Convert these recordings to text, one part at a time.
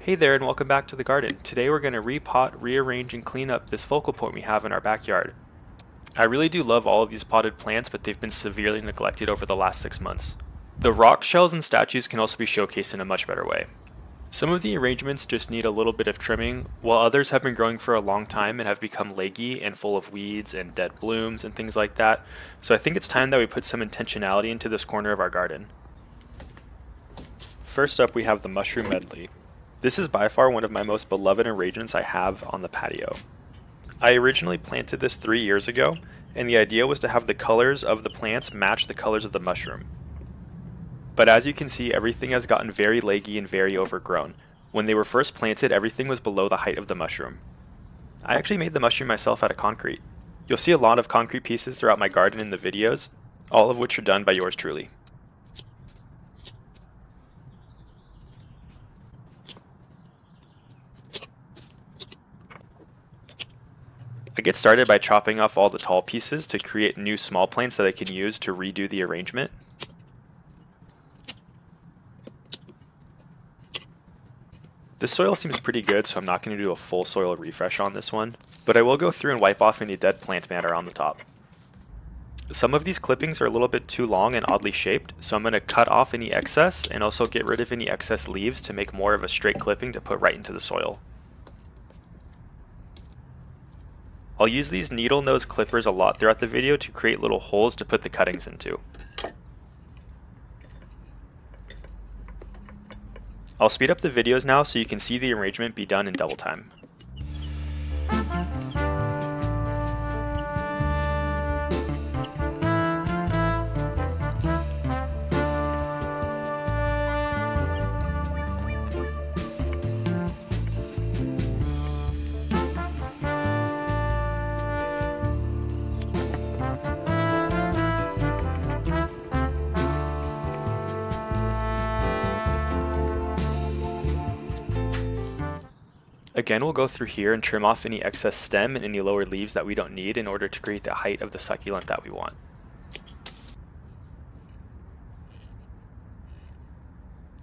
Hey there and welcome back to the garden. Today we're going to repot, rearrange, and clean up this focal point we have in our backyard. I really do love all of these potted plants, but they've been severely neglected over the last 6 months. The rock shells and statues can also be showcased in a much better way. Some of the arrangements just need a little bit of trimming, while others have been growing for a long time and have become leggy and full of weeds and dead blooms and things like that, so I think it's time that we put some intentionality into this corner of our garden. First up we have the mushroom medley. This is by far one of my most beloved arrangements I have on the patio. I originally planted this 3 years ago, and the idea was to have the colors of the plants match the colors of the mushroom. But as you can see, everything has gotten very leggy and very overgrown. When they were first planted, everything was below the height of the mushroom. I actually made the mushroom myself out of concrete. You'll see a lot of concrete pieces throughout my garden in the videos, all of which are done by yours truly. I get started by chopping off all the tall pieces to create new small plants that I can use to redo the arrangement. This soil seems pretty good, so I'm not going to do a full soil refresh on this one, but I will go through and wipe off any dead plant matter on the top. Some of these clippings are a little bit too long and oddly shaped, so I'm going to cut off any excess and also get rid of any excess leaves to make more of a straight clipping to put right into the soil. I'll use these needle nose clippers a lot throughout the video to create little holes to put the cuttings into. I'll speed up the videos now so you can see the arrangement be done in double time. Again, we'll go through here and trim off any excess stem and any lower leaves that we don't need in order to create the height of the succulent that we want.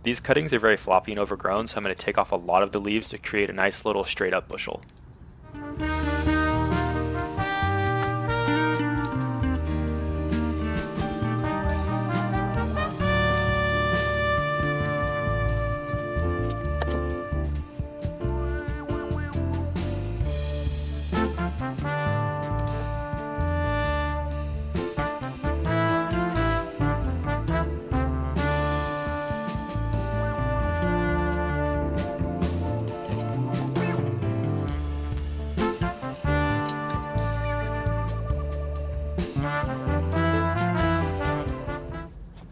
These cuttings are very floppy and overgrown, so I'm going to take off a lot of the leaves to create a nice little straight up bushel.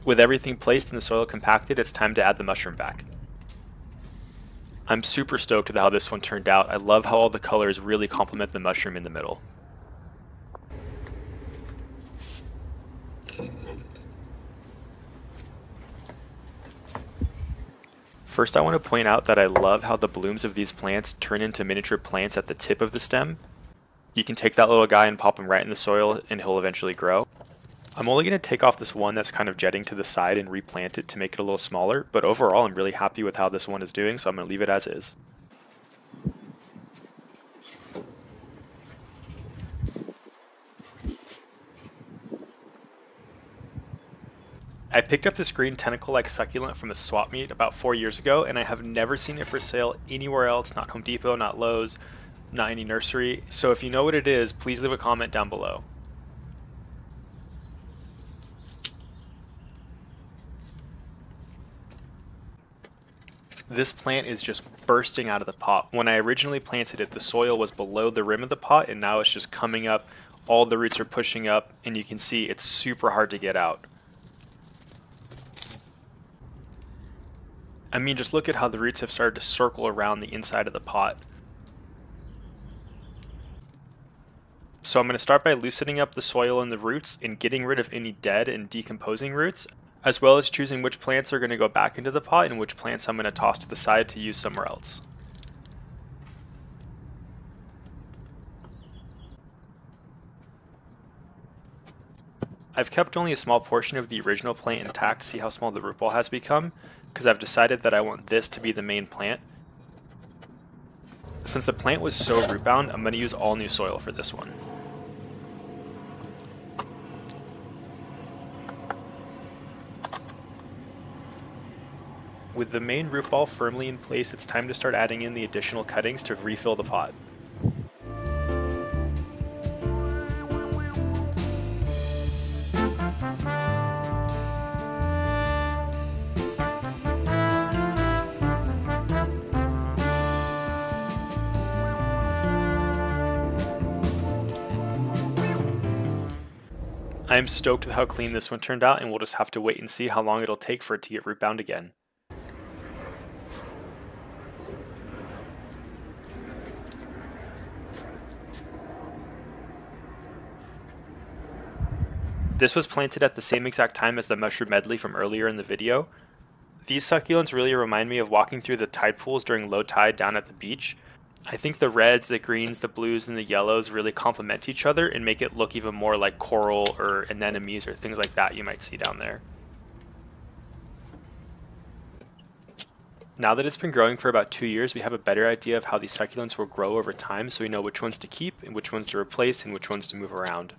With everything placed and the soil compacted, it's time to add the mushroom back. I'm super stoked with how this one turned out. I love how all the colors really complement the mushroom in the middle. First, I want to point out that I love how the blooms of these plants turn into miniature plants at the tip of the stem. You can take that little guy and pop him right in the soil and he'll eventually grow. I'm only going to take off this one that's kind of jetting to the side and replant it to make it a little smaller, but overall I'm really happy with how this one is doing, so I'm going to leave it as is. I picked up this green tentacle-like succulent from a swap meet about 4 years ago, and I have never seen it for sale anywhere else, not Home Depot, not Lowe's, not any nursery, so if you know what it is, please leave a comment down below. This plant is just bursting out of the pot. When I originally planted it, the soil was below the rim of the pot, and now it's just coming up. All the roots are pushing up, and you can see it's super hard to get out. I mean, just look at how the roots have started to circle around the inside of the pot. So I'm going to start by loosening up the soil and the roots and getting rid of any dead and decomposing roots, as well as choosing which plants are going to go back into the pot and which plants I'm going to toss to the side to use somewhere else. I've kept only a small portion of the original plant intact to see how small the root ball has become, because I've decided that I want this to be the main plant. Since the plant was so root bound, I'm going to use all new soil for this one. With the main root ball firmly in place, it's time to start adding in the additional cuttings to refill the pot. I am stoked with how clean this one turned out, and we'll just have to wait and see how long it'll take for it to get root bound again. This was planted at the same exact time as the mushroom medley from earlier in the video. These succulents really remind me of walking through the tide pools during low tide down at the beach. I think the reds, the greens, the blues, and the yellows really complement each other and make it look even more like coral or anemones or things like that you might see down there. Now that it's been growing for about 2 years, we have a better idea of how these succulents will grow over time, so we know which ones to keep and which ones to replace and which ones to move around.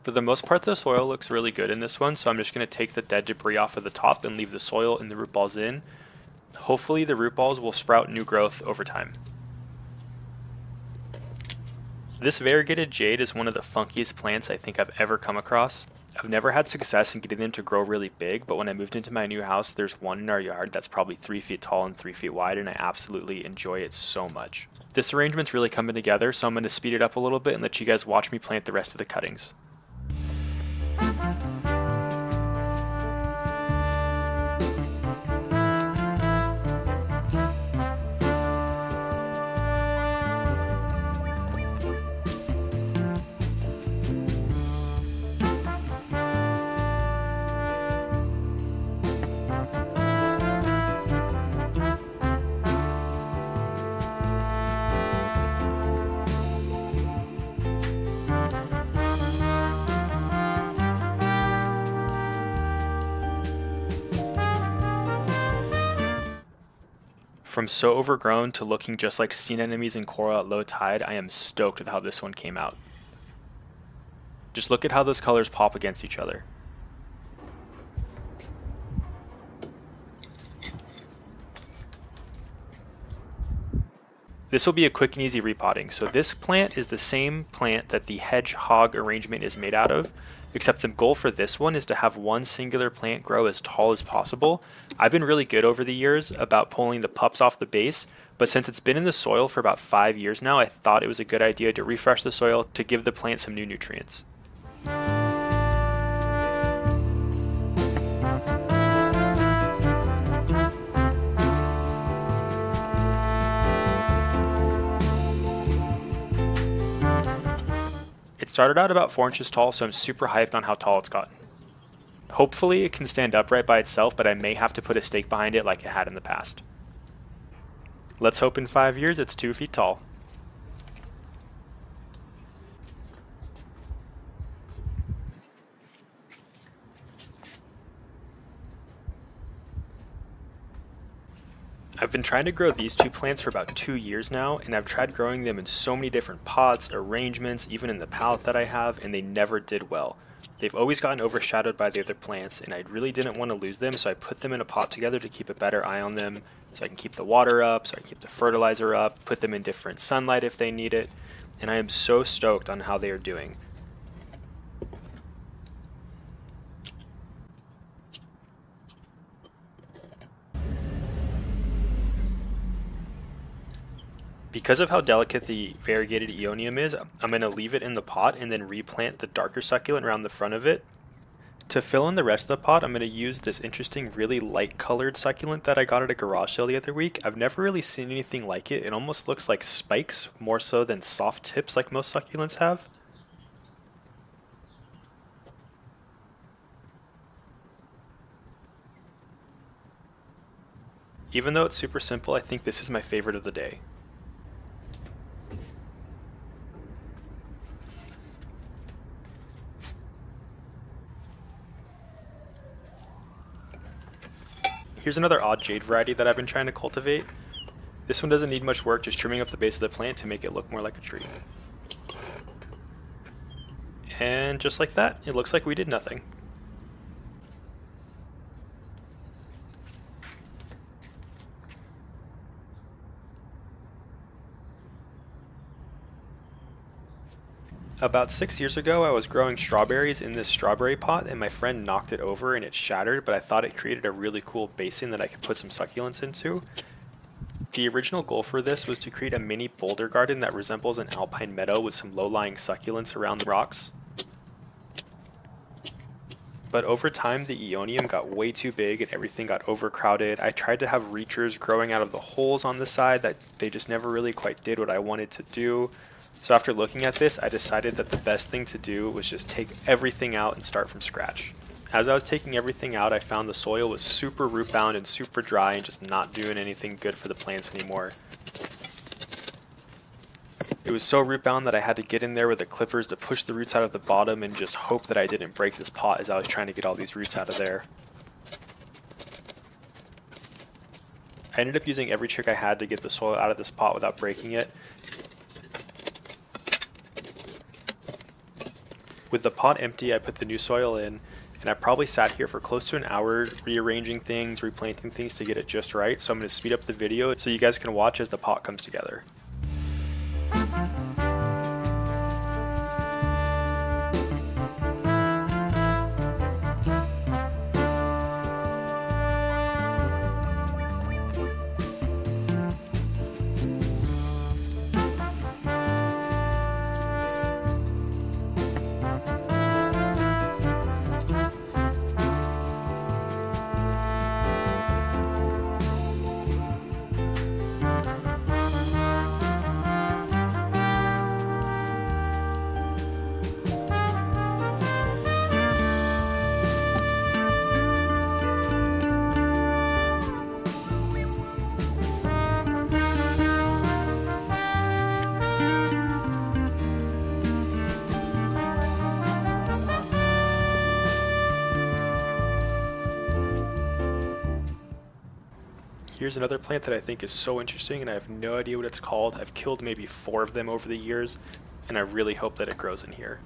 For the most part, the soil looks really good in this one, so I'm just going to take the dead debris off of the top and leave the soil and the root balls in. Hopefully the root balls will sprout new growth over time. This variegated jade is one of the funkiest plants I think I've ever come across. I've never had success in getting them to grow really big, but when I moved into my new house, there's one in our yard that's probably 3 feet tall and 3 feet wide, and I absolutely enjoy it so much. This arrangement's really coming together, so I'm going to speed it up a little bit and let you guys watch me plant the rest of the cuttings. From so overgrown to looking just like sea anemones and coral at low tide, I am stoked with how this one came out. Just look at how those colors pop against each other. This will be a quick and easy repotting. So this plant is the same plant that the hedgehog arrangement is made out of, except the goal for this one is to have one singular plant grow as tall as possible. I've been really good over the years about pulling the pups off the base, but since it's been in the soil for about 5 years now, I thought it was a good idea to refresh the soil to give the plant some new nutrients. It started out about 4 inches tall, so I'm super hyped on how tall it's gotten. Hopefully it can stand upright by itself, but I may have to put a stake behind it like it had in the past. Let's hope in 5 years it's 2 feet tall. I've been trying to grow these two plants for about 2 years now, and I've tried growing them in so many different pots, arrangements, even in the palette that I have, and they never did well. They've always gotten overshadowed by the other plants, and I really didn't want to lose them, so I put them in a pot together to keep a better eye on them, so I can keep the water up, so I can keep the fertilizer up, put them in different sunlight if they need it, and I am so stoked on how they are doing. Because of how delicate the variegated Aeonium is, I'm going to leave it in the pot and then replant the darker succulent around the front of it. To fill in the rest of the pot, I'm going to use this interesting, really light colored succulent that I got at a garage sale the other week. I've never really seen anything like it. It almost looks like spikes, more so than soft tips like most succulents have. Even though it's super simple, I think this is my favorite of the day. Here's another odd jade variety that I've been trying to cultivate. This one doesn't need much work, just trimming up the base of the plant to make it look more like a tree. And just like that, it looks like we did nothing. About 6 years ago, I was growing strawberries in this strawberry pot and my friend knocked it over and it shattered, but I thought it created a really cool basin that I could put some succulents into. The original goal for this was to create a mini boulder garden that resembles an alpine meadow with some low-lying succulents around the rocks. But over time, the Aeonium got way too big and everything got overcrowded. I tried to have reachers growing out of the holes on the side that they just never really quite did what I wanted to do. So after looking at this, I decided that the best thing to do was just take everything out and start from scratch. As I was taking everything out, I found the soil was super root bound and super dry and just not doing anything good for the plants anymore. It was so root bound that I had to get in there with the clippers to push the roots out of the bottom and just hope that I didn't break this pot as I was trying to get all these roots out of there. I ended up using every trick I had to get the soil out of this pot without breaking it. With the pot empty, I put the new soil in, and I probably sat here for close to an hour rearranging things, replanting things to get it just right. So I'm going to speed up the video so you guys can watch as the pot comes together. Here's another plant that I think is so interesting and I have no idea what it's called. I've killed maybe 4 of them over the years and I really hope that it grows in here.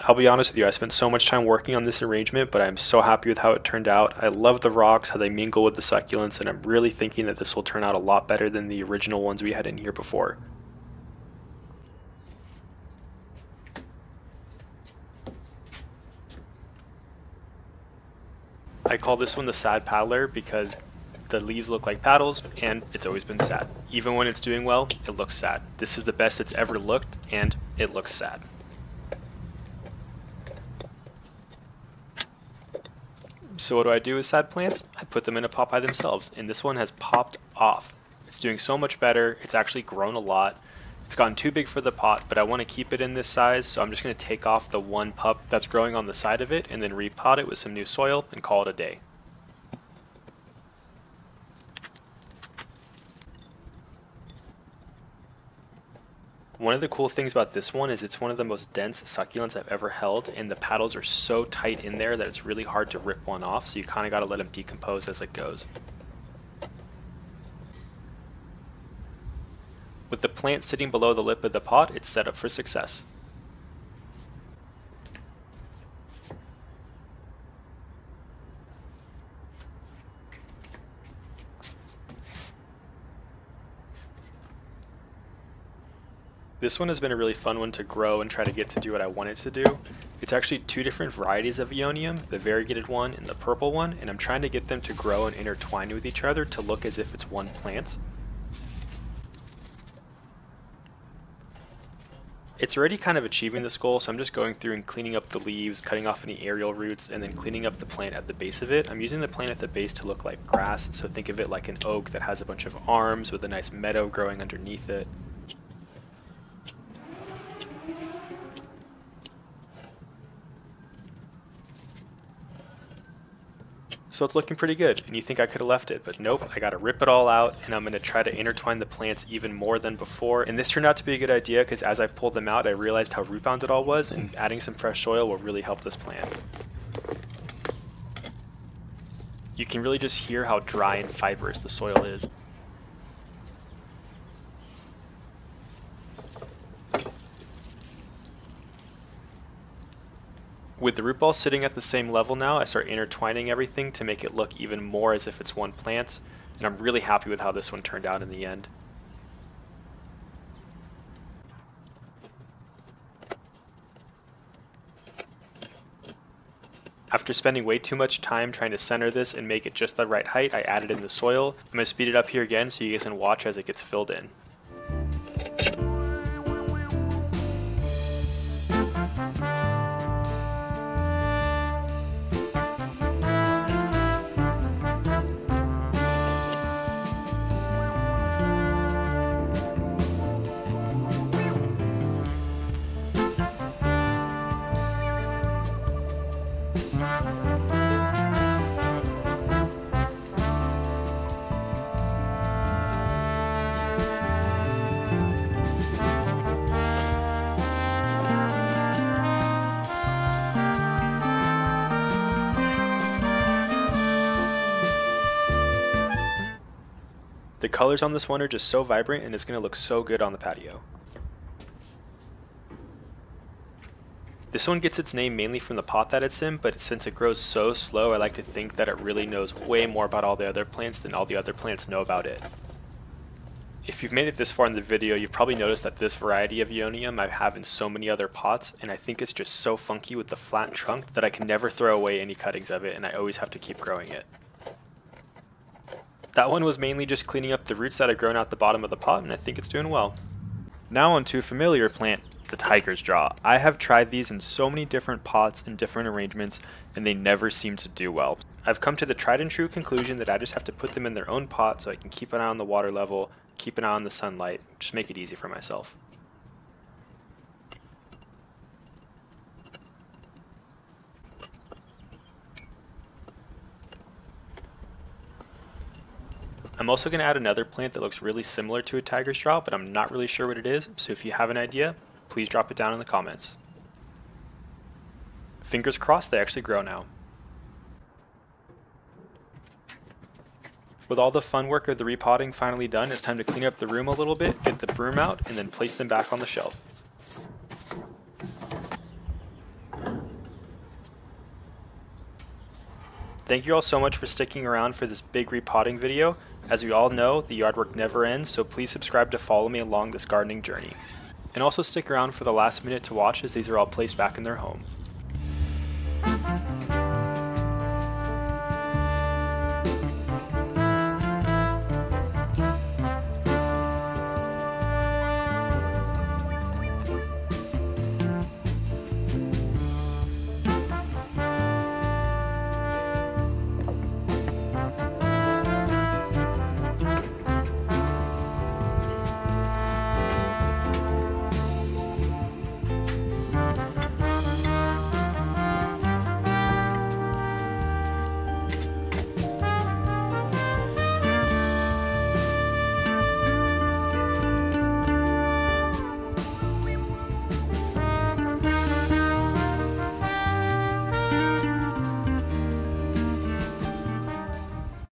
I'll be honest with you, I spent so much time working on this arrangement, but I'm so happy with how it turned out. I love the rocks, how they mingle with the succulents, and I'm really thinking that this will turn out a lot better than the original ones we had in here before. I call this one the sad paddler because the leaves look like paddles and it's always been sad. Even when it's doing well, it looks sad. This is the best it's ever looked and it looks sad. So what do I do with sad plants? I put them in a pot by themselves and this one has popped off. It's doing so much better. It's actually grown a lot. It's gotten too big for the pot, but I want to keep it in this size, so I'm just going to take off the one pup that's growing on the side of it and then repot it with some new soil and call it a day. One of the cool things about this one is it's one of the most dense succulents I've ever held, and the petals are so tight in there that it's really hard to rip one off, so you kind of got to let them decompose as it goes. With the plant sitting below the lip of the pot, it's set up for success. This one has been a really fun one to grow and try to get to do what I want it to do. It's actually 2 different varieties of Aeonium, the variegated one and the purple one, and I'm trying to get them to grow and intertwine with each other to look as if it's one plant. It's already kind of achieving this goal, so I'm just going through and cleaning up the leaves, cutting off any aerial roots, and then cleaning up the plant at the base of it. I'm using the plant at the base to look like grass, so think of it like an oak that has a bunch of arms with a nice meadow growing underneath it. So it's looking pretty good, and you think I could have left it, but nope, I gotta rip it all out, and I'm gonna try to intertwine the plants even more than before. And this turned out to be a good idea, because as I pulled them out, I realized how root bound it all was, and adding some fresh soil will really help this plant. You can really just hear how dry and fibrous the soil is. With the root ball sitting at the same level now, I start intertwining everything to make it look even more as if it's one plant, and I'm really happy with how this one turned out in the end. After spending way too much time trying to center this and make it just the right height, I added in the soil. I'm going to speed it up here again so you guys can watch as it gets filled in. The colors on this one are just so vibrant, and it's going to look so good on the patio. This one gets its name mainly from the pot that it's in, but since it grows so slow, I like to think that it really knows way more about all the other plants than all the other plants know about it. If you've made it this far in the video, you've probably noticed that this variety of Aeonium I have in so many other pots, and I think it's just so funky with the flat trunk that I can never throw away any cuttings of it, and I always have to keep growing it. That one was mainly just cleaning up the roots that had grown out the bottom of the pot, and I think it's doing well. Now onto a familiar plant, the tiger's jaw. I have tried these in so many different pots and different arrangements, and they never seem to do well. I've come to the tried and true conclusion that I just have to put them in their own pot so I can keep an eye on the water level, keep an eye on the sunlight, just make it easy for myself. I'm also going to add another plant that looks really similar to a tiger's jaw, but I'm not really sure what it is, so if you have an idea, please drop it down in the comments. Fingers crossed they actually grow now. With all the fun work of the repotting finally done, it's time to clean up the room a little bit, get the broom out, and then place them back on the shelf. Thank you all so much for sticking around for this big repotting video. As we all know, the yard work never ends, so please subscribe to follow me along this gardening journey. And also stick around for the last minute to watch as these are all placed back in their home.